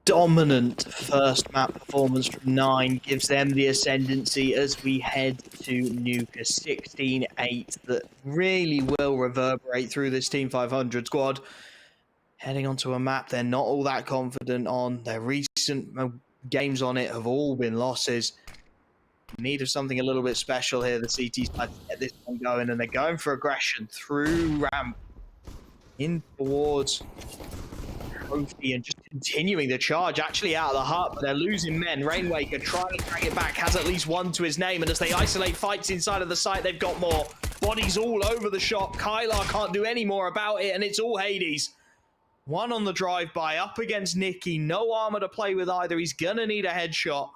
dominant first map performance from Nine gives them the ascendancy as we head to Nuke, a 16-8 that really will reverberate through this Team 500 squad. Heading onto a map they're not all that confident on. Their recent games on it have all been losses. In need of something a little bit special here, the CT side to get this one going, and they're going for aggression through ramp in towards Trophy and just continuing the charge actually out of the hut, but they're losing men. Rainwaker trying to drag it back, has at least one to his name, and as they isolate fights inside of the site, they've got more. Bodies all over the shop. KEiiiii can't do any more about it, and it's all Hades. One on the drive-by, up against Nicky. No armor to play with either. He's gonna need a headshot.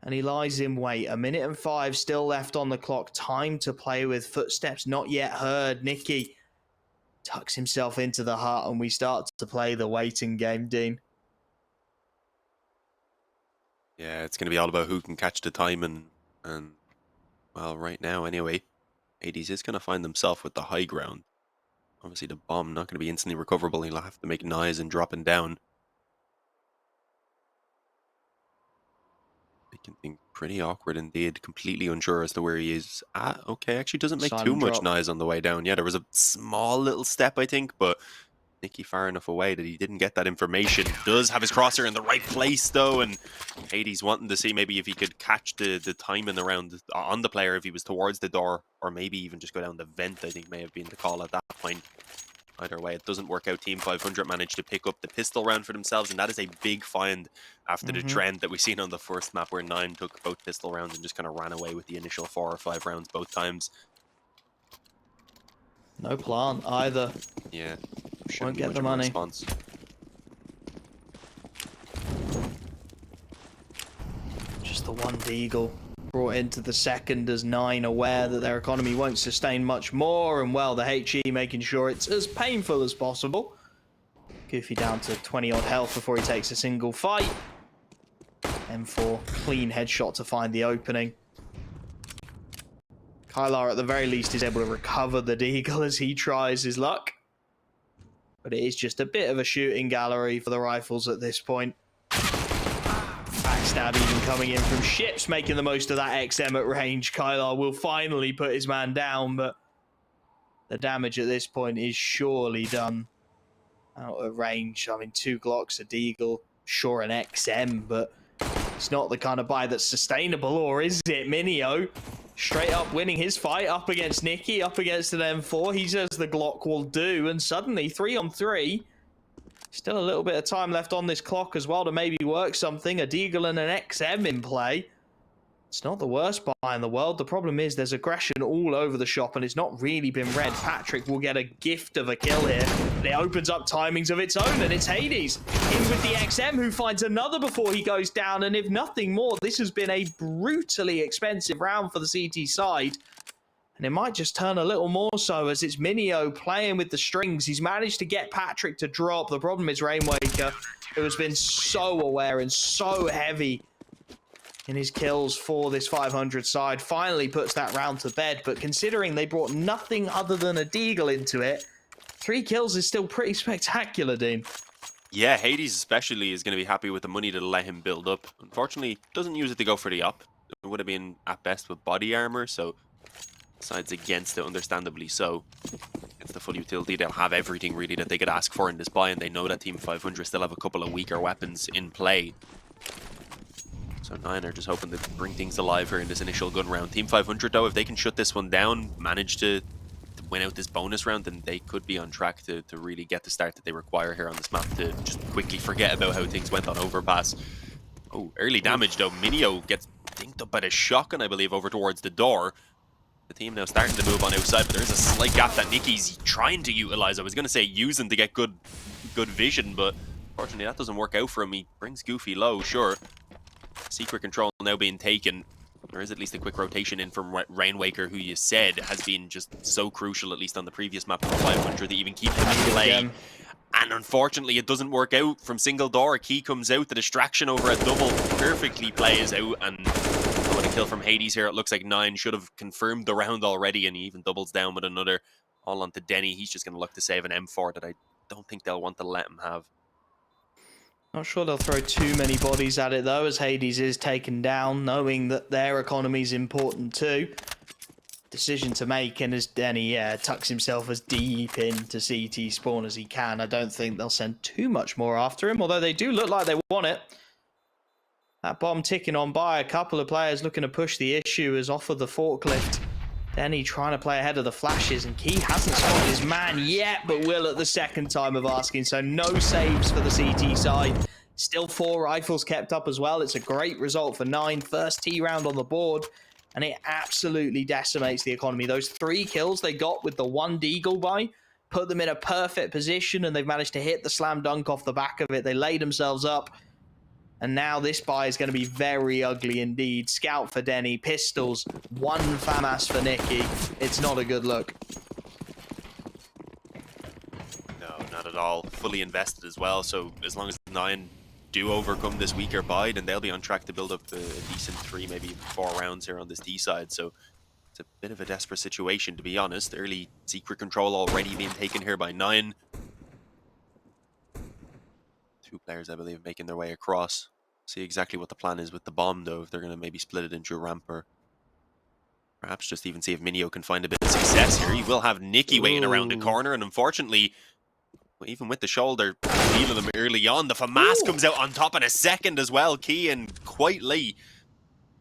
And he lies in wait. 1 minute and 5 still left on the clock. Time to play with. Footsteps not yet heard. Nicky tucks himself into the hut, and we start to play the waiting game, Dean. Yeah, it's going to be all about who can catch the time, and well, right now anyway, Hades is going to find himself with the high ground. Obviously, the bomb not going to be instantly recoverable. He'll have to make noise and dropping down. Making things pretty awkward indeed. Completely unsure as to where he is at. Okay, actually doesn't make too much noise on the way down. Yeah, there was a small little step, I think, but Nicky far enough away that he didn't get that information. Does have his crosshair in the right place, though, and Hades wanting to see maybe if he could catch the timing around on the player if he was towards the door, or maybe even just go down the vent, I think may have been the call at that point. Either way, it doesn't work out. Team 500 managed to pick up the pistol round for themselves, and that is a big find after the trend that we've seen on the first map where Nine took both pistol rounds and just kind of ran away with the initial 4 or 5 rounds both times. No plant either. Yeah. Won't get the money. Response. Just the one Deagle brought into the second as Nine aware that their economy won't sustain much more, and well, the HE making sure it's as painful as possible. Goofy down to 20 odd health before he takes a single fight. M4 clean headshot to find the opening. KEiiiii at the very least is able to recover the Deagle as he tries his luck. But it is just a bit of a shooting gallery for the rifles at this point. Backstab even coming in from ships, making the most of that XM at range. KEiiiii will finally put his man down, but the damage at this point is surely done. Out of range. I mean, 2 Glocks, a Deagle, sure an XM, but it's not the kind of buy that's sustainable, or is it? Minio straight up winning his fight up against Nicky, up against an M4. He says the Glock will do, and suddenly 3 on 3. Still a little bit of time left on this clock as well to maybe work something. A Deagle and an XM in play. It's not the worst buy in the world. The problem is there's aggression all over the shop, and it's not really been read. Patrick will get a gift of a kill here. And it opens up timings of its own, and it's Hades in with the XM, who finds another before he goes down. And if nothing more, this has been a brutally expensive round for the CT side. And it might just turn a little more so as it's Minio playing with the strings. He's managed to get Patrick to drop. The problem is Rainwaker, who has been so aware and so heavy in his kills for this 500 side, finally puts that round to bed. But considering they brought nothing other than a Deagle into it, 3 kills is still pretty spectacular, Dean. Yeah, Hades especially is going to be happy with the money to let him build up. Unfortunately, doesn't use it to go for the up. It would have been at best with body armor, so sides against it, understandably so. It's the full utility. They'll have everything really that they could ask for in this buy, and they know that Team 500 still have a couple of weaker weapons in play. So Nine are just hoping to bring things alive here in this initial gun round. Team 500, though, if they can shut this one down, manage to win out this bonus round, then they could be on track to really get the start that they require here on this map to just quickly forget about how things went on Overpass. Oh, early damage, though. Minio gets dinked up by the shotgun, I believe, over towards the door. The team now starting to move on outside, but there's a slight gap that Nicky's trying to utilize. I was going to say using to get good vision, but unfortunately that doesn't work out for him. He brings Goofy low, sure. Secret control now being taken. There is at least a quick rotation in from Rainwaker, who you said has been just so crucial, at least on the previous map for 500, to even keep him in play. And unfortunately, it doesn't work out from single door. A key comes out, the distraction over a double perfectly plays out, and with a kill from Hades here, it looks like Nine should have confirmed the round already, and he even doubles down with another. All onto Denny. He's just going to look to save an M4 that I don't think they'll want to let him have. Not sure they'll throw too many bodies at it though, as Hades is taken down, knowing that their economy is important too. Decision to make, and as Denny tucks himself as deep into CT spawn as he can. I don't think they'll send too much more after him, although they do look like they want it. That bomb ticking on by, a couple of players looking to push the issue as off of the forklift. Denny trying to play ahead of the flashes, and KEiiiii hasn't spotted his man yet, but will at the second time of asking, so no saves for the CT side. Still 4 rifles kept up as well. It's a great result for 9. First T round on the board, and it absolutely decimates the economy. Those 3 kills they got with the 1 deagle buy put them in a perfect position, and they've managed to hit the slam dunk off the back of it. They laid themselves up, and now this buy is going to be very ugly indeed. Scout for Denny, pistols, 1 FAMAS for Nicky. It's not a good look. No, not at all. Fully invested as well, so as long as 9 do overcome this weaker buy, then they'll be on track to build up a decent 3, maybe even 4 rounds here on this T side. So it's a bit of a desperate situation, to be honest. Early secret control already being taken here by 9. 2 players, I believe, making their way across. See exactly what the plan is with the bomb, though, if they're going to maybe split it into a ramp, or perhaps just even see if Minio can find a bit of success here. He will have Nicky waiting around the corner, and unfortunately, even with the shoulder, feeling them early on, the FAMAS comes out on top in a second as well. KEiiiii, and quite late,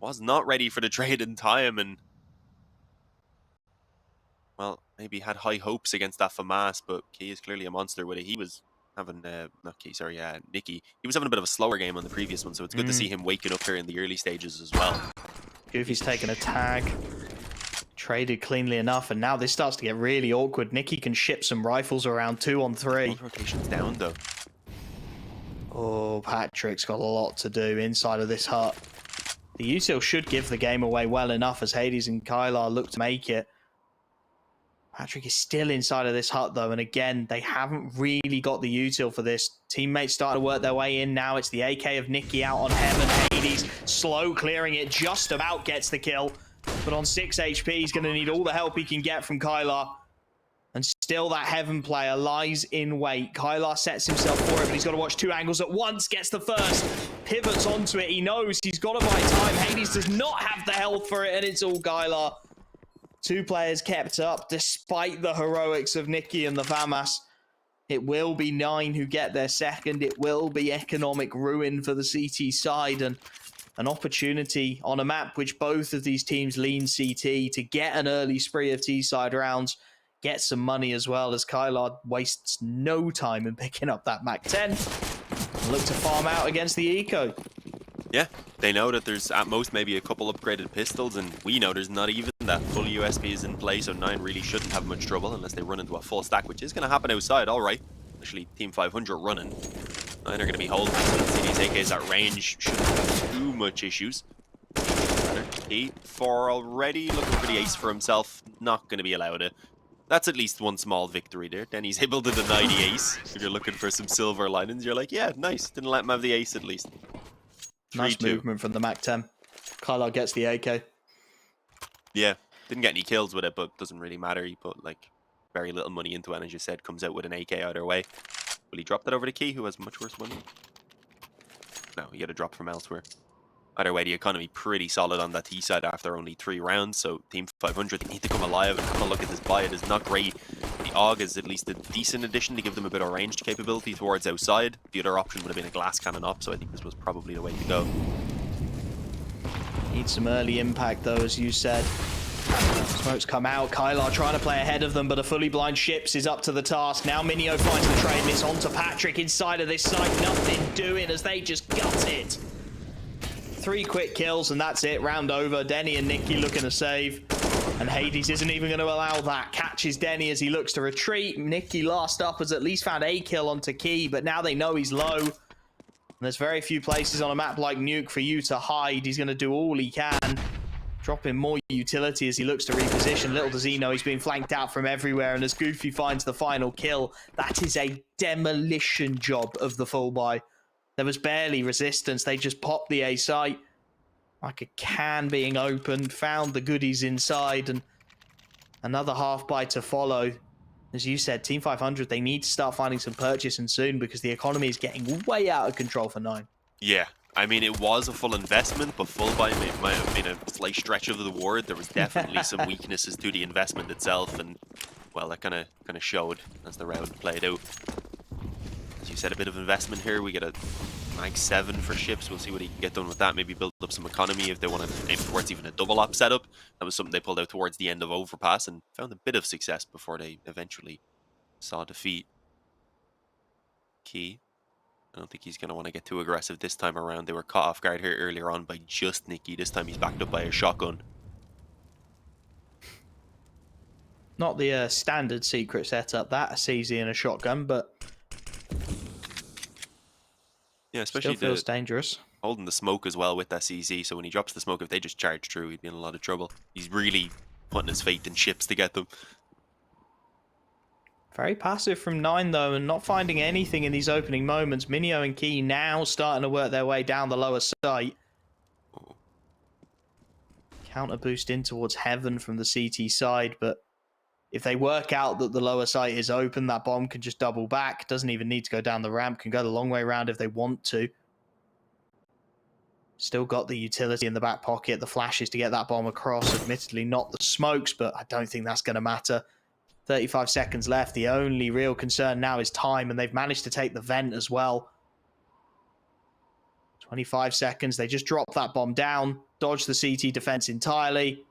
was not ready for the trade in time, and well, maybe had high hopes against that FAMAS, but KEiiiii is clearly a monster with it. He was having, Nicky. He was having a bit of a slower game on the previous one, so it's good to see him waking up here in the early stages as well. Goofy's taken a tag. Traded cleanly enough, and now this starts to get really awkward. Nicky can ship some rifles around 2 on 3. Both rotations down, though. Oh, Patrick's got a lot to do inside of this hut. The util should give the game away well enough as Hades and KEiiiii look to make it. Patrick is still inside of this hut, though, and again, they haven't really got the util for this. Teammates starting to work their way in now. It's the AK of Nicky out on Heaven. Hades slow clearing it, just about gets the kill. But on 6 HP, he's going to need all the help he can get from KEiiiii. And still that Heaven player lies in wait. KEiiiii sets himself for it, but he's got to watch 2 angles at once. Gets the first, pivots onto it. He knows he's got to buy time. Hades does not have the health for it, and it's all KEiiiii. 2 players kept up despite the heroics of Nicky and the FAMAS. It will be 9 who get their second. It will be economic ruin for the CT side, and an opportunity on a map which both of these teams lean CT to get an early spree of T-side rounds, get some money as well, as KEiiiii wastes no time in picking up that MAC-10 and look to farm out against the Eco. Yeah, they know that there's at most maybe a couple upgraded pistols, and we know there's not even that full USB is in place, so 9 really shouldn't have much trouble unless they run into a full stack, which is going to happen outside, alright. Actually, Team 500 running. 9 are going to be holding, so see these AKs at range shouldn't have too much issues. 8 4 already, looking for the ace for himself, not going to be allowed it. That's at least one small victory there. Then he's able to deny the ace. If you're looking for some silver linings, you're like, yeah, nice, didn't let him have the ace at least. Nice movement from the MAC-10. KEiiiii gets the AK. Yeah, didn't get any kills with it, but doesn't really matter. He put like very little money into it, and as you said, comes out with an AK either way. Will he drop that over to KEiiiii, who has much worse money? No, he had a drop from elsewhere. Either way, the economy pretty solid on that T side after only 3 rounds, so Team 500, they need to come alive and have a look at this buy. It is not great. The AUG is at least a decent addition to give them a bit of ranged capability towards outside. The other option would have been a glass cannon up, so I think this was probably the way to go. Need some early impact, though, as you said. Smokes come out. KEiiiii trying to play ahead of them, but a fully blind Ships is up to the task. Now Minio finds the trade, and it's on to Patrick inside of this site. Nothing doing as they just gut it. 3 quick kills, and that's it. Round over. Denny and Nicky looking to save. And Hades isn't even going to allow that. Catches Denny as he looks to retreat. Nicky last up has at least found a kill onto KEiiiii, but now they know he's low. And there's very few places on a map like Nuke for you to hide. He's going to do all he can. Dropping more utility as he looks to reposition. Little does he know he's being flanked out from everywhere. And as Goofy finds the final kill, that is a demolition job of the full buy. There was barely resistance. They just popped the A site. Like a can being opened. Found the goodies inside. And another half buy to follow. As you said, Team 500, they need to start finding some purchasing soon because the economy is getting way out of control for 9. Yeah, I mean, it was a full investment, but full buy might have been a slight stretch of the word. There was definitely some weaknesses to the investment itself, and well, that kind of showed as the round played out. As you said, a bit of investment here. We get a mag 7 for ships. We'll see what he can get done with that. Maybe build up some economy if they want to aim towards even a double op setup. That was something they pulled out towards the end of Overpass and found a bit of success before they eventually saw defeat. KEiiiii. I don't think he's going to want to get too aggressive this time around. They were caught off guard here earlier on by just Nicky. This time he's backed up by a shotgun. Not the standard secret setup, that a CZ and a shotgun, but yeah, especially still feels dangerous. Holding the smoke as well with that CZ, so when he drops the smoke, if they just charge through, he'd be in a lot of trouble. He's really putting his faith in ships to get them. Very passive from 9, though, and not finding anything in these opening moments. Minio and KEiiiii now starting to work their way down the lower site. Oh. Counter boost in towards Heaven from the CT side, but if they work out that the lower site is open, that bomb can just double back. Doesn't even need to go down the ramp, can go the long way around if they want to. Still got the utility in the back pocket, the flashes to get that bomb across. Admittedly, not the smokes, but I don't think that's going to matter. 35 seconds left. The only real concern now is time, and they've managed to take the vent as well. 25 seconds. They just dropped that bomb down, dodged the CT defense entirely.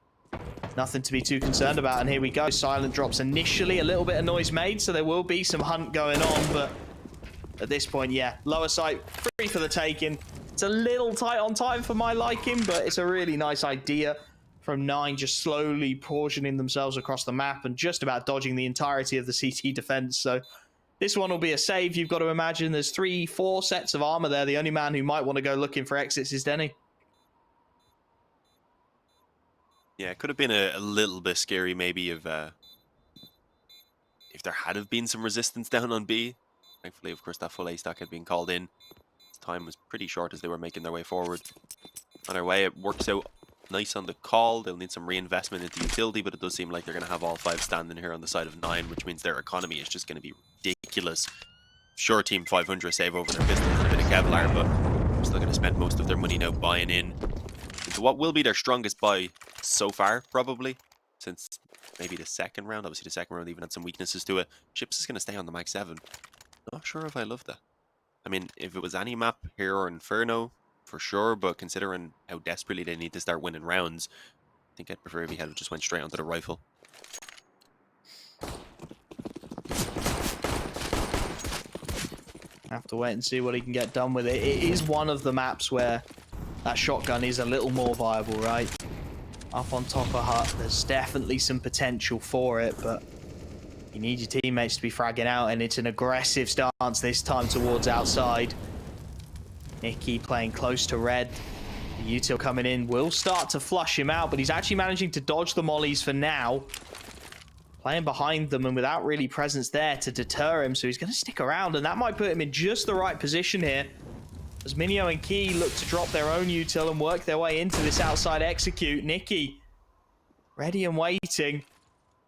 Nothing to be too concerned about, and here we go. Silent drops initially, a little bit of noise made, so there will be some hunt going on, but at this point, yeah, lower site free for the taking. It's a little tight on time for my liking, but it's a really nice idea from 9, just slowly portioning themselves across the map and just about dodging the entirety of the CT defense. So this one will be a save. You've got to imagine there's 3-4 sets of armor there. The only man who might want to go looking for exits is Denny. Yeah, it could have been a little bit scary maybe if there had have been some resistance down on B. Thankfully, of course, that full A stack had been called in. Time was pretty short as they were making their way forward. Either way, it works out nice on the call. They'll need some reinvestment into utility, but it does seem like they're going to have all 5 standing here on the side of 9, which means their economy is just going to be ridiculous. Sure, Team 500 save over their pistols and a bit of Kevlar, but they're still going to spend most of their money now buying in into what will be their strongest buy so far, probably, since maybe the second round. Obviously, the second round even had some weaknesses to it. Chips is going to stay on the Mag 7. Not sure if I love that. I mean, if it was any map, Hero or Inferno, for sure, but considering how desperately they need to start winning rounds, I think I'd prefer if he had just went straight onto the rifle. Have to wait and see what he can get done with it. It is one of the maps where that shotgun is a little more viable, right? Up on top of hut, there's definitely some potential for it, but you need your teammates to be fragging out, and it's an aggressive stance this time towards outside. Nicky playing close to red. The util coming in will start to flush him out, but he's actually managing to dodge the mollies for now. Playing behind them and without really presence there to deter him, so he's going to stick around, and that might put him in just the right position here. As Minio and KEiiiii look to drop their own util and work their way into this outside execute. Nicky ready and waiting.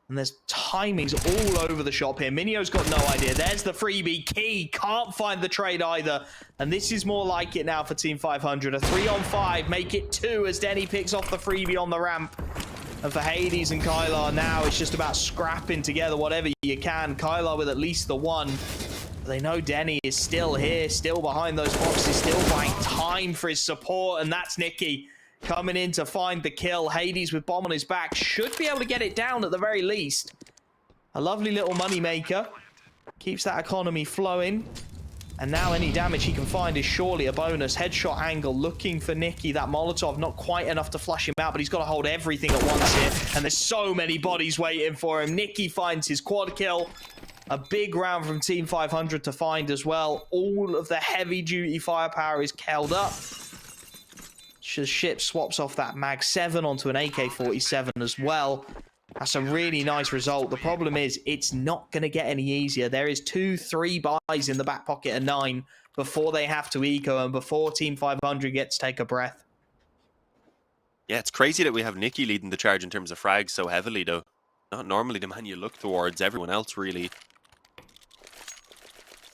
And there's timings all over the shop here. Minio's got no idea. There's the freebie. KEiiiii can't find the trade either. And this is more like it now for Team 500. A 3-on-5. Make it 2 as Denny picks off the freebie on the ramp. And for Hades and KEiiiii now, it's just about scrapping together whatever you can. KEiiiii with at least the 1. But they know Denny is still here, still behind those boxes, still buying time for his support. And that's Nicky coming in to find the kill. Hades with bomb on his back should be able to get it down at the very least. A lovely little money maker. Keeps that economy flowing. And now any damage he can find is surely a bonus. Headshot angle looking for Nicky. That Molotov not quite enough to flush him out, but he's got to hold everything at once here. And there's so many bodies waiting for him. Nicky finds his quad kill. A big round from Team 500 to find as well. All of the heavy duty firepower is held up. Ship swaps off that Mag 7 onto an AK-47 as well. That's a really nice result. The problem is, it's not going to get any easier. There is 2-3 buys in the back pocket of 9 before they have to eco and before Team 500 gets to take a breath. Yeah, it's crazy that we have Nicky leading the charge in terms of frags so heavily, though. not normally the man you look towards. Everyone else really.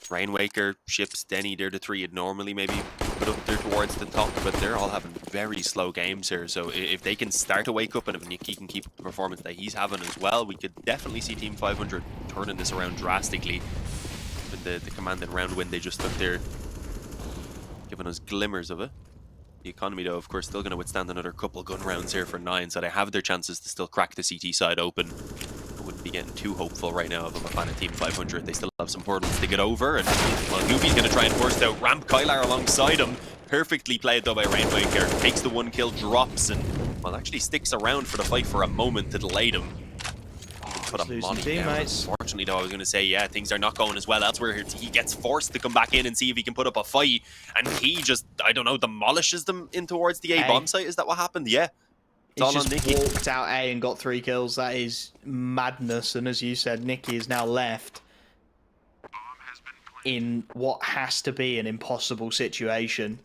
Rainwaker, Ships, Denny, they're the three you'd normally maybe put up there towards the top, but they're all having very slow games here. So if they can start to wake up and if Nuke can keep up the performance that he's having as well, we could definitely see Team 500 turning this around drastically. With the command and round win they just took there, giving us glimmers of it. The economy, though, of course, still going to withstand another couple gun rounds here for 9, so they have their chances to still crack the CT side open. I wouldn't be getting too hopeful right now if I'm a fan of Team 500. They still have some hurdles to get over, and well, Goofy's going to try and burst out ramp KEiiiii alongside him. Perfectly played, though, by Rainwaker. Takes the 1 kill, drops, and, well, actually sticks around for the fight for a moment to delay them. Put a money down. Unfortunately, though, I was going to say, yeah, things are not going as well elsewhere here. He gets forced to come back in and see if he can put up a fight, and he just, I don't know, demolishes them in towards the A bomb site. Is that what happened? Yeah. It's all on Nicky. Walked out A and got 3 kills. That is madness. And as you said, Nicky is now left in what has to be an impossible situation.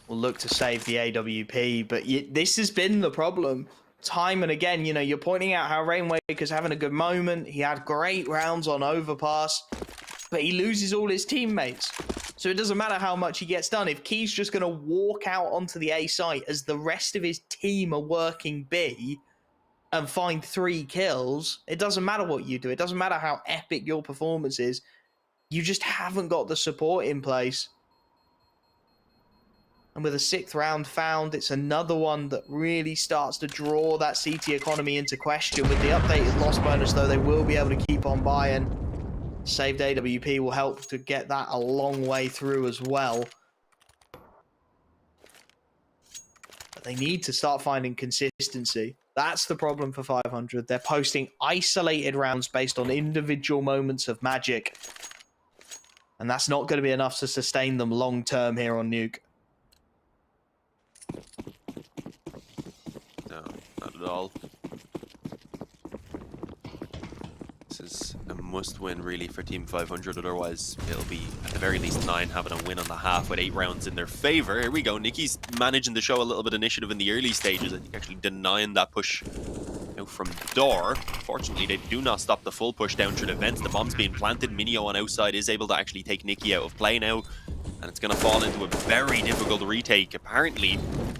We'll look to save the AWP, but this has been the problem. Time and again, you know, you're pointing out how Rainwaker's having a good moment. He had great rounds on overpass, but he loses all his teammates. So it doesn't matter how much he gets done. If KEiiiii's just going to walk out onto the A site as the rest of his team are working B and find 3 kills, it doesn't matter what you do. It doesn't matter how epic your performance is. You just haven't got the support in place. And with a 6th round found, it's another one that really starts to draw that CT economy into question. With the updated loss bonus, though, they will be able to keep on buying. Saved AWP will help to get that a long way through as well. But they need to start finding consistency. That's the problem for 500. They're posting isolated rounds based on individual moments of magic. And that's not going to be enough to sustain them long term here on Nuke. No, not at all. This is a must-win, really, for Team 500. Otherwise, it'll be, at the very least, 9 having a win on the half with 8 rounds in their favor. Here we go. Nicky's managing to show a little bit of initiative in the early stages. I think actually denying that push out from door. Fortunately, they do not stop the full push down through the vents. The bomb's being planted. Minio on outside is able to actually take Nicky out of play now. And it's going to fall into a very difficult retake. Apparently,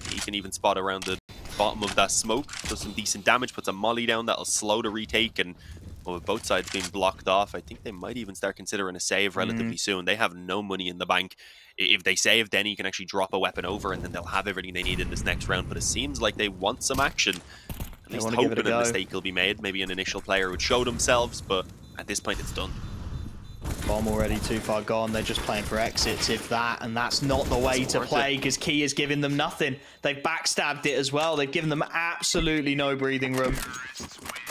he can even spot around the bottom of that smoke. Does some decent damage, puts a molly down that'll slow the retake. And well, with both sides being blocked off, I think they might even start considering a save relatively soon. They have no money in the bank. If they save, then you can actually drop a weapon over and then they'll have everything they need in this next round. But it seems like they want some action. At least hoping a mistake will be made. Maybe an initial player would show themselves, but at this point it's done. Bomb already too far gone. They're just playing for exits, if that, and that's not the way to play because KEiiiii is giving them nothing. They've backstabbed it as well. They've given them absolutely no breathing room.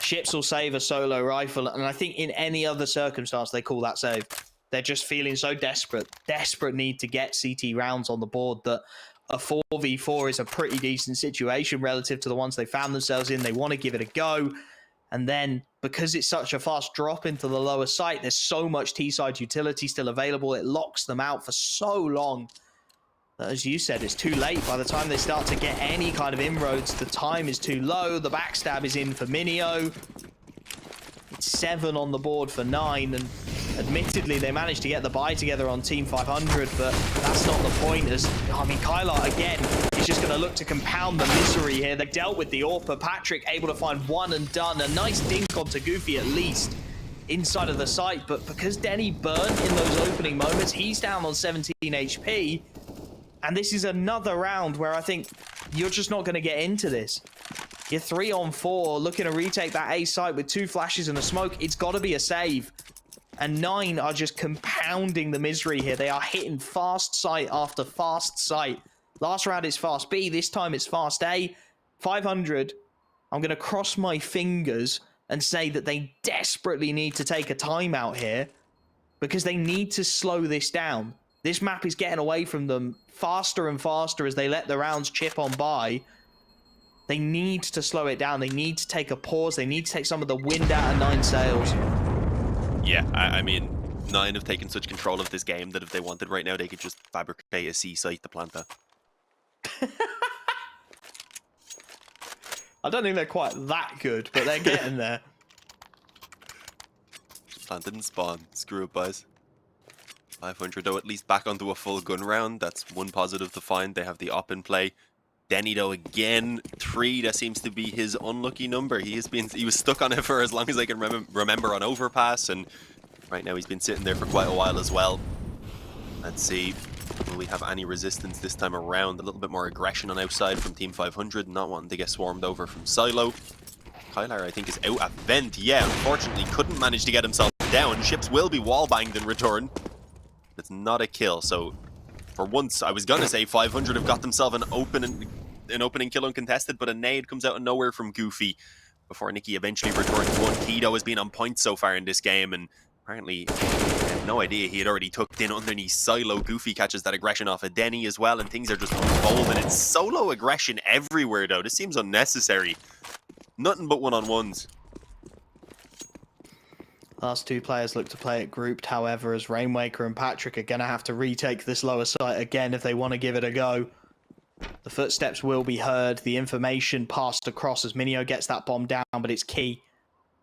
Ships will save a solo rifle, and I think in any other circumstance they call that save. They're just feeling so desperate need to get CT rounds on the board that a 4v4 is a pretty decent situation relative to the ones they found themselves in. They want to give it a go. And then, because it's such a fast drop into the lower site, there's so much T-side utility still available. It locks them out for so long that, as you said, it's too late. By the time they start to get any kind of inroads, the time is too low. The backstab is in for Minio. It's 7 on the board for 9. And admittedly, they managed to get the buy together on Team 500, but that's not the point. As I mean, KEiiiii, again, is just going to look to compound the misery here. They dealt with the AWP. Patrick able to find one and done. A nice dink onto Goofy, at least, inside of the site. But because Denny burned in those opening moments, he's down on 17 HP. And this is another round where I think you're just not going to get into this. You're 3 on 4, looking to retake that A site with 2 flashes and a smoke. It's got to be a save. And 9 are just compounding the misery here. They are hitting fast site after fast site. Last round is fast B. This time it's fast A. 500, I'm going to cross my fingers and say that they desperately need to take a timeout here because they need to slow this down. This map is getting away from them faster and faster as they let the rounds chip on by. They need to slow it down. They need to take a pause. They need to take some of the wind out of 9 sails. Yeah, I mean, 9 have taken such control of this game that if they wanted right now, they could just fabricate a C site to plant that. I don't think they're quite that good, but they're getting there. Plant didn't spawn. Screw it, boys. 500 though, at least back onto a full gun round. That's one positive to find. They have the op in play. Denny though again, 3. That seems to be his unlucky number. He was stuck on it for as long as I can remember on overpass, and right now he's been sitting there for quite a while as well. Let's see, will we have any resistance this time around? A little bit more aggression on outside from Team 500, not wanting to get swarmed over from Silo. KEiiiii, I think, is out at vent. Yeah, unfortunately couldn't manage to get himself down. Ships will be wall-banged in return. It's not a kill, so for once, I was gonna say 500 have got themselves an opening kill uncontested, but a nade comes out of nowhere from Goofy before Nicky eventually returns one. KEiiiii has been on point so far in this game, and apparently, I had no idea he had already tucked in underneath Silo. Goofy catches that aggression off of Denny as well, and things are just unfolding. It's solo aggression everywhere, though. This seems unnecessary. Nothing but one-on-ones. Last 2 players look to play it grouped, however, as Rainmaker and Patrick are going to have to retake this lower site again if they want to give it a go. The footsteps will be heard, the information passed across as Minio gets that bomb down, but it's KEiiiii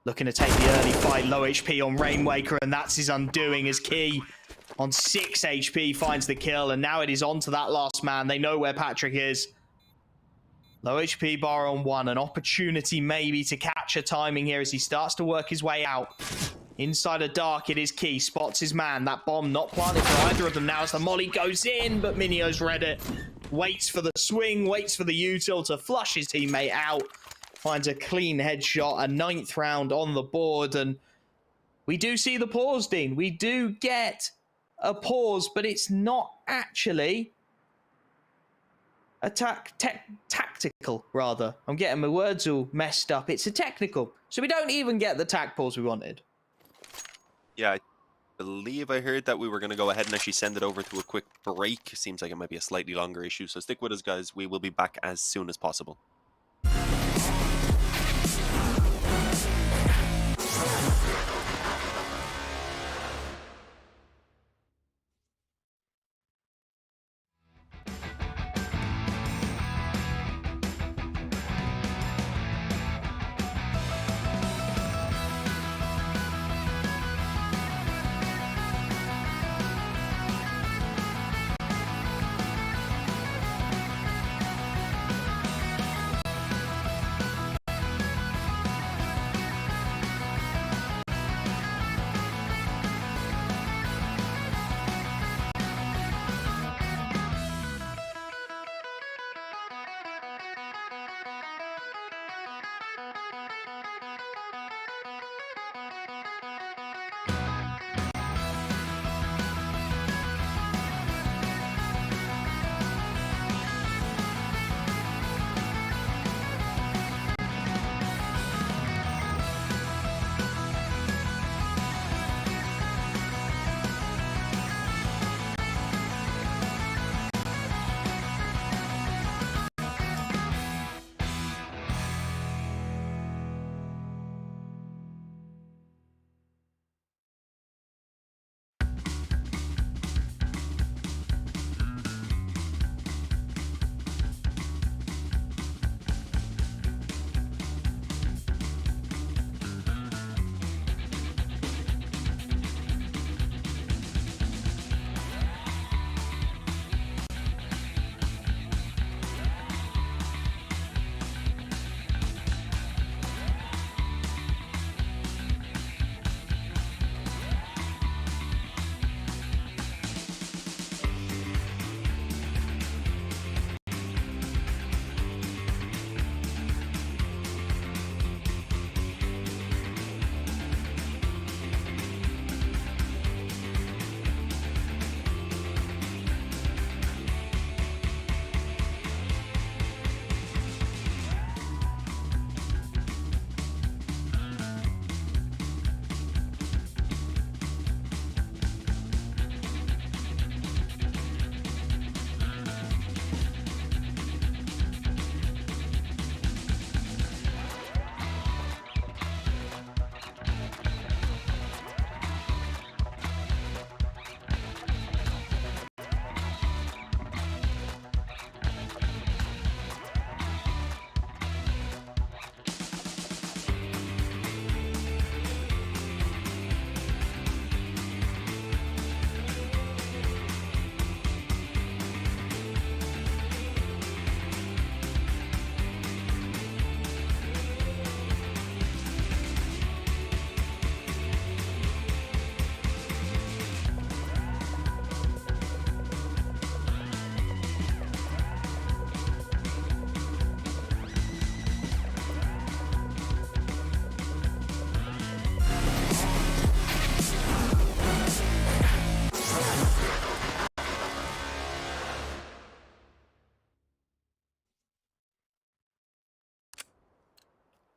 looking to take the early fight. Low HP on Rainmaker, and that's his undoing as KEiiiii on 6 HP finds the kill, and now it is on to that last man. They know where Patrick is. Low HP bar on 1, an opportunity maybe to catch a timing here as he starts to work his way out. Inside a dark, it is KEiiiii, spots his man. That bomb not planted for either of them now as the molly goes in, but Minio's read it. Waits for the swing, waits for the util to flush his teammate out. Finds a clean headshot, a 9th round on the board, and we do see the pause, Dean. We do get a pause, but it's not actually a tactical, rather. I'm getting my words all messed up. It's a technical. So we don't even get the tac pause we wanted. Yeah, I believe I heard that we were going to go ahead and actually send it over to a quick break. Seems like it might be a slightly longer issue, so stick with us, guys. We will be back as soon as possible.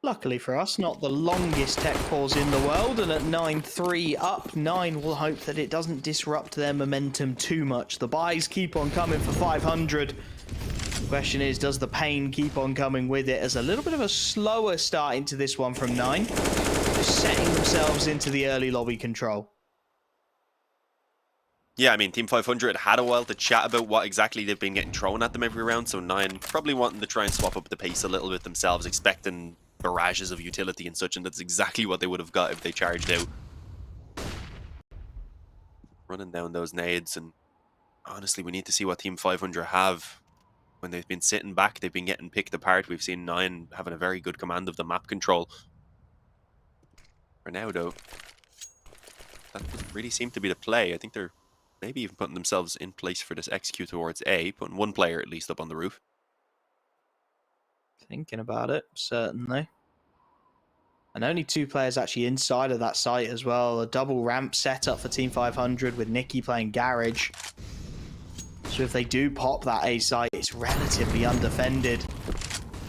Luckily for us, not the longest tech pause in the world, and at 9-3 up, 9 will hope that it doesn't disrupt their momentum too much. The buys keep on coming for 500. The question is, does the pain keep on coming with it? As a little bit of a slower start into this one from 9, just setting themselves into the early lobby control. Yeah, I mean, Team 500 had a while to chat about what exactly they've been getting thrown at them every round, so 9 probably wanting to try and swap up the pace a little bit themselves, expecting barrages of utility and such, and that's exactly what they would have got if they charged out. Running down those nades, and honestly, we need to see what Team 500 have. When they've been sitting back, they've been getting picked apart. We've seen 9 having a very good command of the map control. For now, though, that doesn't really seem to be the play. I think they're maybe even putting themselves in place for this execute towards A, putting one player at least up on the roof. Thinking about it, certainly. And only 2 players actually inside of that site as well. A double ramp setup for Team 500 with Nikki playing Garage. So if they do pop that A site, it's relatively undefended.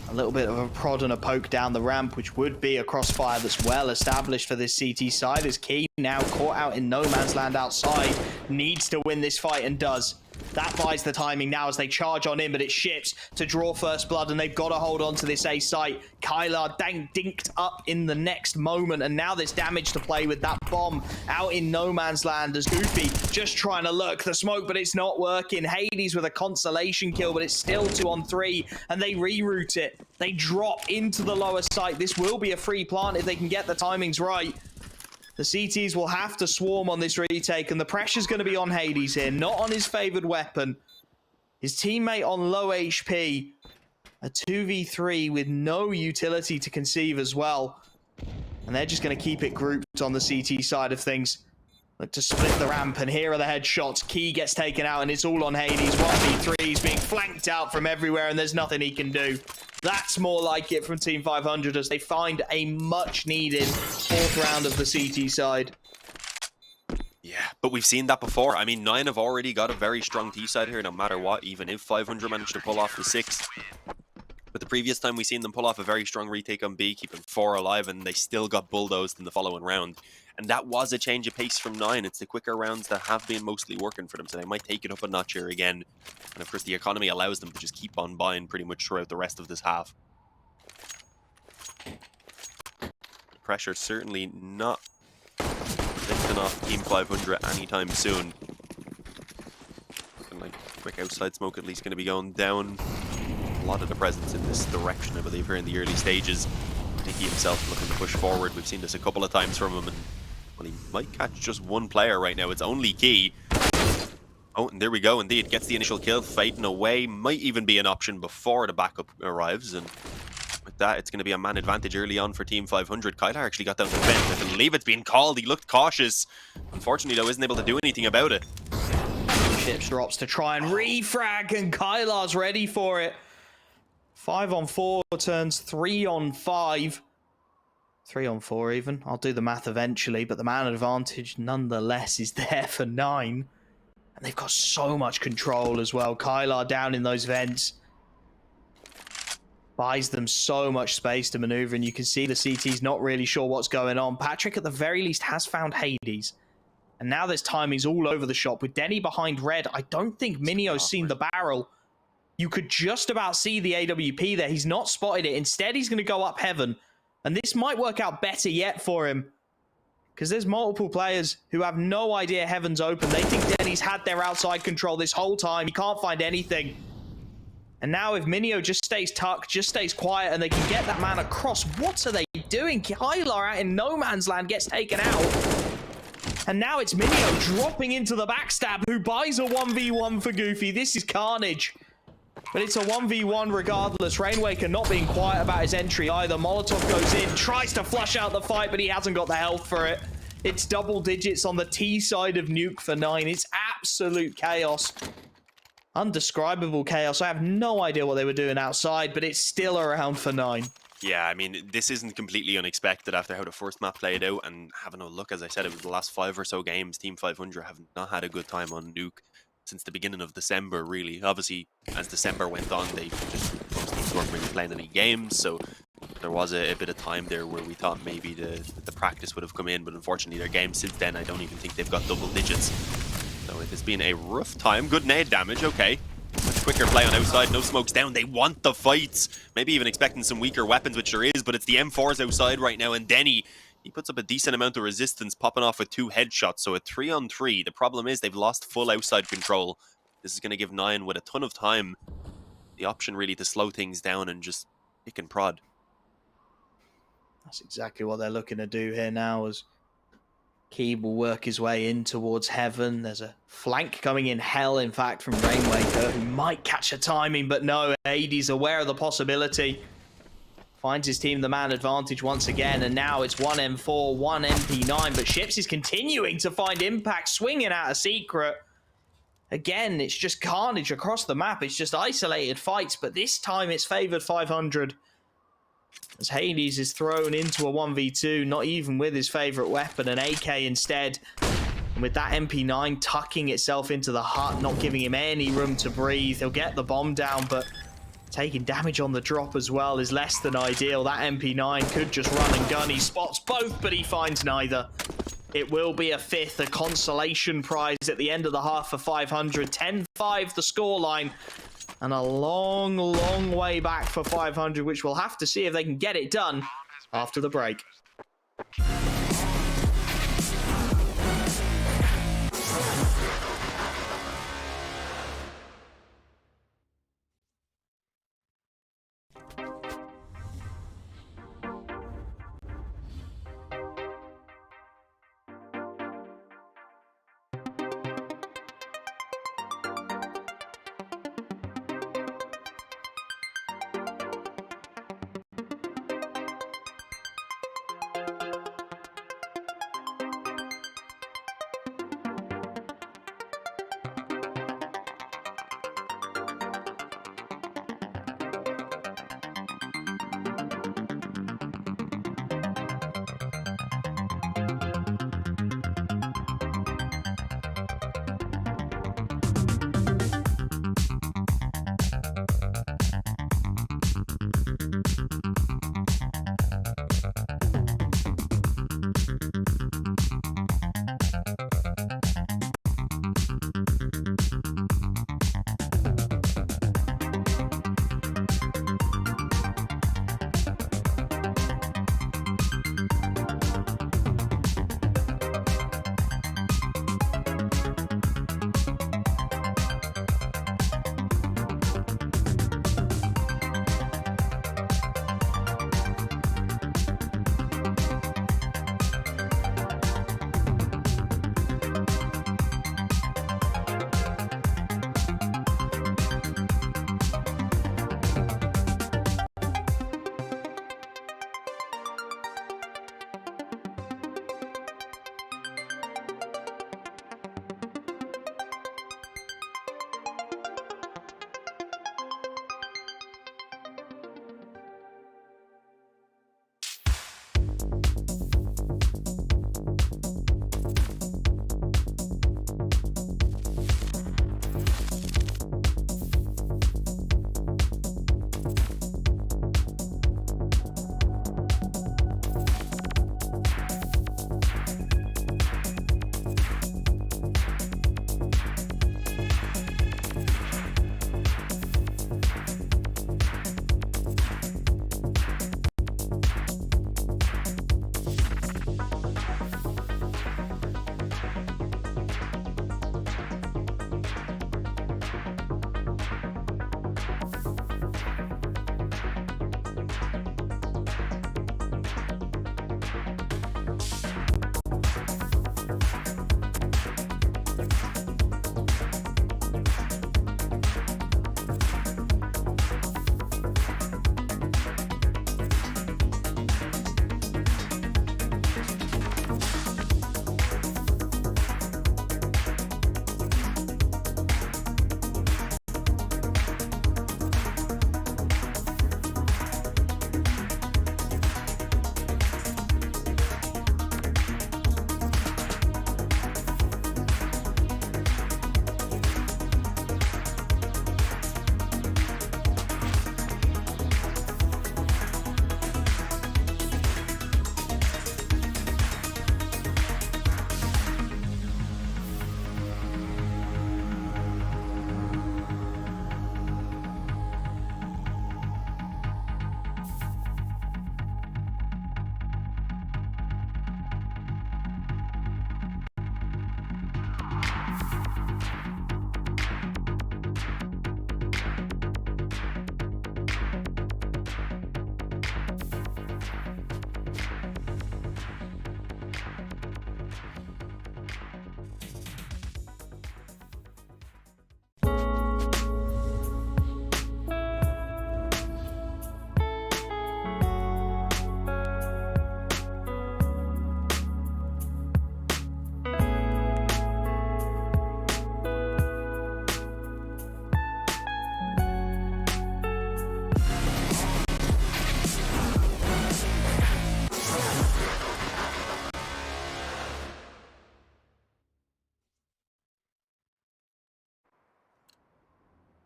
A little bit of a prod and a poke down the ramp, which would be a crossfire that's well established for this CT side, as KEiiiii, now caught out in no man's land outside, needs to win this fight and does. That buys the timing now as they charge on in, but it ships to draw first blood, and they've got to hold on to this A site. KEiiiii dinked up in the next moment, and now there's damage to play with that bomb out in no man's land as Goofy just trying to lurk the smoke, but it's not working. Hades with a consolation kill, but it's still 2 on 3, and they reroute it. They drop into the lower site. This will be a free plant if they can get the timings right. The CTs will have to swarm on this retake, and the pressure's going to be on Hades here, not on his favored weapon. His teammate on low HP. A 2v3 with no utility to conceive as well. And they're just going to keep it grouped on the CT side of things. Look to split the ramp, and here are the headshots. KEiiiii gets taken out, and it's all on Hades. 1v3, he's being flanked out from everywhere, and there's nothing he can do. That's more like it from Team 500 as they find a much-needed 4th round of the CT side. Yeah, but we've seen that before. I mean, 9 have already got a very strong T side here, no matter what, even if 500 managed to pull off the 6th. But the previous time we've seen them pull off a very strong retake on B, keeping 4 alive, and they still got bulldozed in the following round. And that was a change of pace from 9. It's the quicker rounds that have been mostly working for them, so they might take it up a notch here again. And of course, the economy allows them to just keep on buying pretty much throughout the rest of this half. Pressure certainly not lifting off Team 500 anytime soon. Looking like quick outside smoke at least going to be going down. A lot of the presence in this direction, I believe, here in the early stages. Nikki himself looking to push forward. We've seen this a couple of times from him, and well, he might catch just one player right now. It's only KEiiiii. Oh, and there we go. Indeed, gets the initial kill, fading away. Might even be an option before the backup arrives, and with that, it's going to be a man advantage early on for Team 500. KEiiiii actually got down to vent. I believe it's being called. He looked cautious. Unfortunately, though, isn't able to do anything about it. Chips drops to try and refrag, and KEiiiii's ready for it. 5 on 4 turns 3 on 5. 3 on 4 even. I'll do the math eventually, but the man advantage nonetheless is there for 9. And they've got so much control as well. KEiiiii down in those vents. Buys them so much space to maneuver, and you can see the CT's not really sure what's going on. Patrick, at the very least, has found Hades. And now there's timings all over the shop. With Denny behind red, I don't think Minio's seen the barrel. You could just about see the AWP there. He's not spotted it. Instead, he's going to go up heaven. And this might work out better yet for him. Because there's multiple players who have no idea heaven's open. They think Denny's had their outside control this whole time. He can't find anything. And now if Minio just stays tucked, just stays quiet, and they can get that man across, what are they doing? KEiiiii out in no man's land gets taken out. And now it's Minio dropping into the backstab, who buys a 1v1 for Goofy. This is carnage. But it's a 1v1 regardless. Rainwaker not being quiet about his entry either. Molotov goes in, tries to flush out the fight, but he hasn't got the health for it. It's double digits on the T side of Nuke for 9. It's absolute chaos. Undescribable chaos. I have no idea what they were doing outside, but it's still around for 9. Yeah, I mean, this isn't completely unexpected after how the first map played out, and having a look, as I said, it was the last 5 or so games. Team 500 have not had a good time on Nuke since the beginning of December, really. Obviously, as December went on, they just, most teams weren't really playing any games, so There was a bit of time there where we thought maybe the practice would have come in, but unfortunately their game since then, I don't even think they've got double digits. So it has been a rough time. Good nade damage, okay. Much quicker play on outside, no smokes down. They want the fights. Maybe even expecting some weaker weapons, which there is, but it's the M4s outside right now, and Denny, he puts up a decent amount of resistance, popping off with 2 headshots, so a 3-on-3. The problem is they've lost full outside control. This is going to give Nine, with a ton of time, the option really to slow things down and just pick and prod. That's exactly what they're looking to do here now, as KEiiiii will work his way in towards Heaven. There's a flank coming in hell, in fact, from Rainwaker, who might catch a timing, but no, KEiiii's aware of the possibility. Finds his team the man advantage once again, and now it's 1 M4, 1 MP9, but Ships is continuing to find impact, swinging out a secret. Again, it's just carnage across the map. It's just isolated fights, but this time it's favored 500. As Hades is thrown into a 1v2, not even with his favorite weapon, an AK instead. And with that MP9 tucking itself into the hut, not giving him any room to breathe. He'll get the bomb down, but taking damage on the drop as well is less than ideal. That MP9 could just run and gun. He spots both, but he finds neither. It will be a 5th, a consolation prize at the end of the half for 500. 10-5 the scoreline. And a long, long way back for 500, which we'll have to see if they can get it done after the break.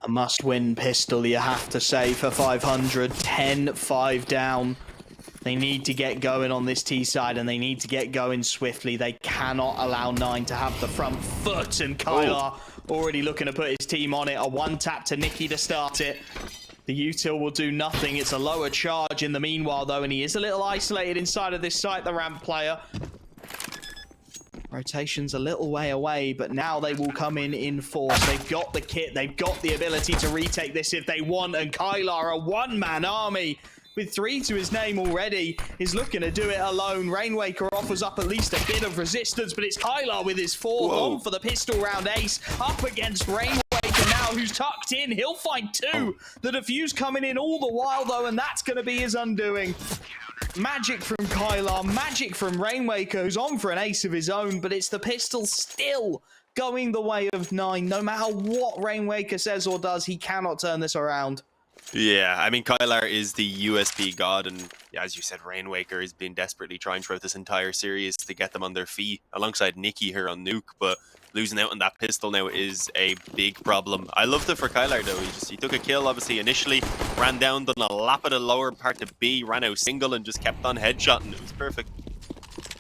A must-win pistol, you have to say, for 500. 10-5 down. They need to get going on this T side, and they need to get going swiftly. They cannot allow 9 to have the front foot, and KEiiiii already looking to put his team on it. A one-tap to Nikki to start it. The util will do nothing. It's a lower charge in the meanwhile, though, and he is a little isolated inside of this site, the ramp player. Rotation's a little way away, but now they will come in force. They've got the kit. They've got the ability to retake this if they want, and KEiiiii, a one-man army with 3 to his name already, is looking to do it alone. Rainwaker offers up at least a bit of resistance, but it's KEiiiii with his 4th on for the pistol round ace, up against Rainwaker now, who's tucked in. He'll find 2. The defuse coming in all the while, though, and that's going to be his undoing. Magic from KEiiiii, magic from Rainwaker, who's on for an ace of his own, but it's the pistol still going the way of 9. No matter what Rainwaker says or does, he cannot turn this around. Yeah, I mean, KEiiiii is the USP god, and as you said, Rainwaker has been desperately trying throughout this entire series to get them on their feet, alongside Nikki here on Nuke, but losing out on that pistol now is a big problem. I loved it for KEiiiii, though. He took a kill, obviously, initially, ran down, done a lap of the lower part to B, ran out single, and just kept on headshotting. It was perfect.